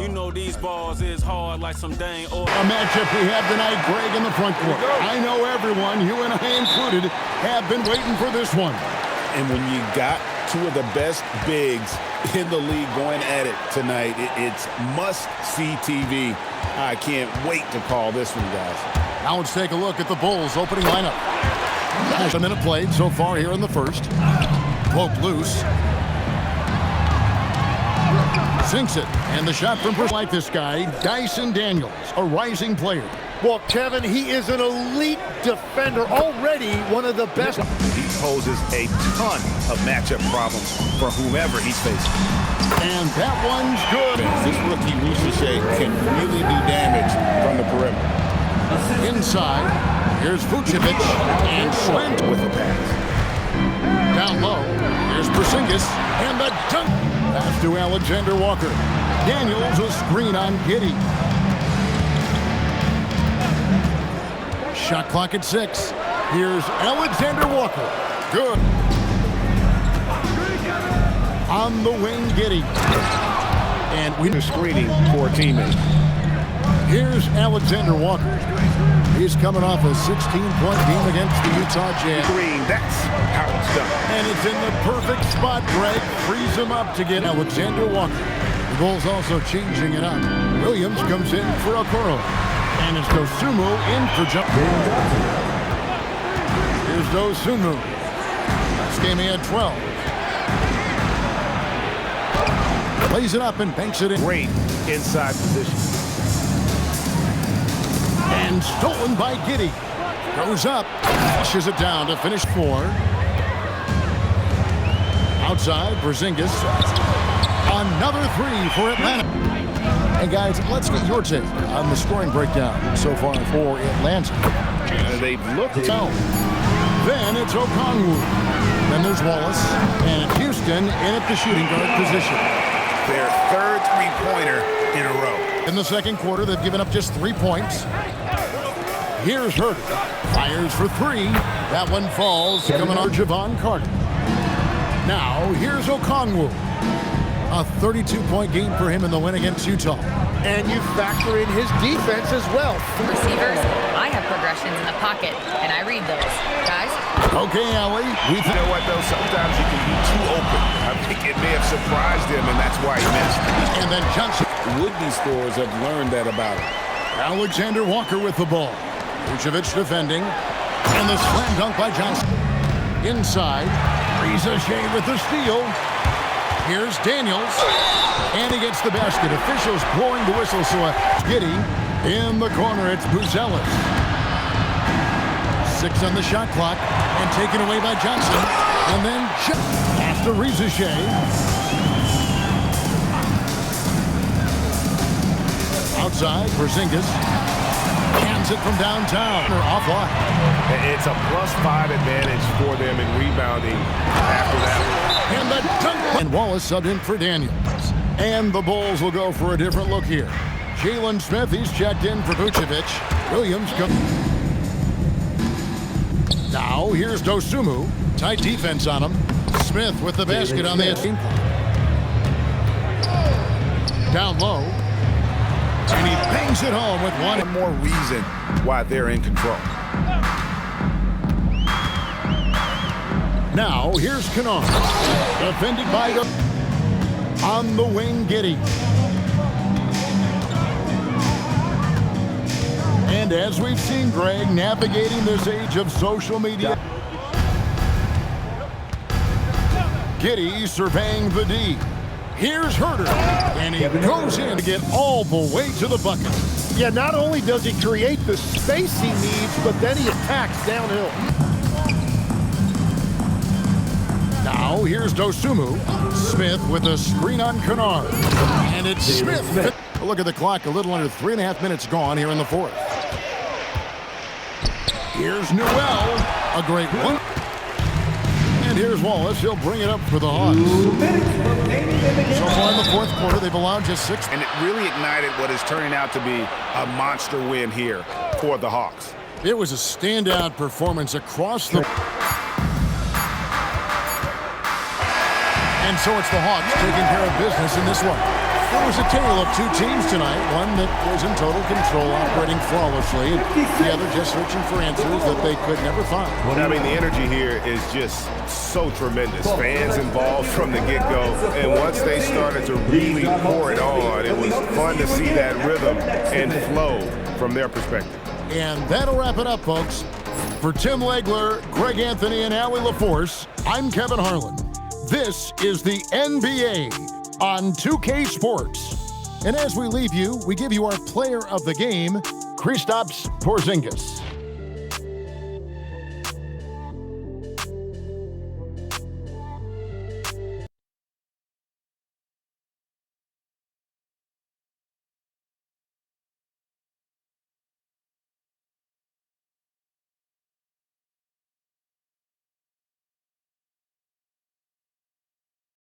You know these balls is hard like some dang oil. A matchup we have tonight, Greg, in the front court. I know everyone, you and I included, have been waiting for this one. And when you got two of the best bigs in the league going at it tonight, it's must-see TV. I can't wait to call this one, guys. Now let's take a look at the Bulls' opening lineup. A minute played so far here in the first. Pope loose. Sinks it. And the shot from like this guy, Dyson Daniels, a rising player. Well, Kevin, he is an elite defender, already one of the best. He poses a ton of matchup problems for whomever he's facing. And that one's good. This rookie Risacher can really do damage from the perimeter. Inside, here's Vucevic and Swint with a pass. Down low, here's Porzingus and the dunk. Pass to Alexander Walker. Daniels a screen on Giddey. Shot clock at 6. Here's Alexander Walker. Good. On the wing, Giddey. And we Screening for a teammate. Here's Alexander Walker. He's coming off a 16-point game against the Utah Jazz. Green, that's how it's done. And it's in the perfect spot, Greg. Frees him up to get Alexander Walker. The Bulls also changing it up. Williams comes in for Okongwu. And it's Dosunmu in for jump. Here's Dosunmu. Last game he had 12. Plays it up and banks it in. Great inside position. And stolen by Giddey. Goes up, flushes it down to finish 4. Outside, Porzingus. Another 3 for Atlanta. And guys, let's get your take on the scoring breakdown so far for Atlanta. They've looked down. Then it's Okongwu. Then there's Wallace. And Houston in at the shooting guard position. Their third three-pointer in a row. In the second quarter, they've given up just 3 points. Here's Hurt. Fires for 3. That one falls. Coming on Javon Carter. Now, here's Okongwu. A 32-point game for him in the win against Utah. And you factor in his defense as well. Receivers, I have progressions in the pocket, and I read those. Guys? Okay, Allie. You know what, though? Sometimes you can be too open. I think it may have surprised him, and that's why he missed. And then Johnson. Would-be scorers have learned that about him. Alexander Walker with the ball. Vucevic defending. And the slam dunk by Johnson. Inside. Risacher with the steal. Here's Daniels. And he gets the basket. Officials blowing the whistle, so Giddey in the corner. It's Vucevic. 6 on the shot clock. And taken away by Johnson. And then pass to Risacher. Outside, Porzingus hands it from downtown. They're offline. It's a +5 advantage for them in rebounding after that. And the dunk. And Wallace subbed in for Daniels. And the Bulls will go for a different look here. Jalen Smith, he's checked in for Vucevic. Williams comes. Now, here's Dosunmu. Tight defense on him. Smith with the basket on the team. Down low. And he bangs it home with one more reason why they're in control. Now, here's Kennard. Defended by the on the wing, Giddey. And as we've seen, Greg, navigating this age of social media. Giddey surveying the D. Here's Herter, and he goes in to get all the way to the bucket. Yeah, not only does he create the space he needs, but then he attacks downhill. Now, here's Dosunmu. Smith with a screen on Kennard. And it's Smith. Look at the clock, a little under 3.5 minutes gone here in the fourth. Here's Newell, a great one. And here's Wallace. He'll bring it up for the Hawks. So far in the fourth quarter, they've allowed just 6. And it really ignited what is turning out to be a monster win here for the Hawks. It was a standout performance across the... And so it's the Hawks taking care of business in this one. It was a tale of two teams tonight, one that was in total control, operating flawlessly, and the other just searching for answers that they could never find. I mean, the energy here is just so tremendous. Fans involved from the get-go, and once they started to really pour it on, it was fun to see that rhythm and flow from their perspective. And that'll wrap it up, folks. For Tim Legler, Greg Anthony, and Allie LaForce, I'm Kevin Harlan. This is the NBA on 2K Sports. And as we leave you, we give you our player of the game, Kristaps Porzingus.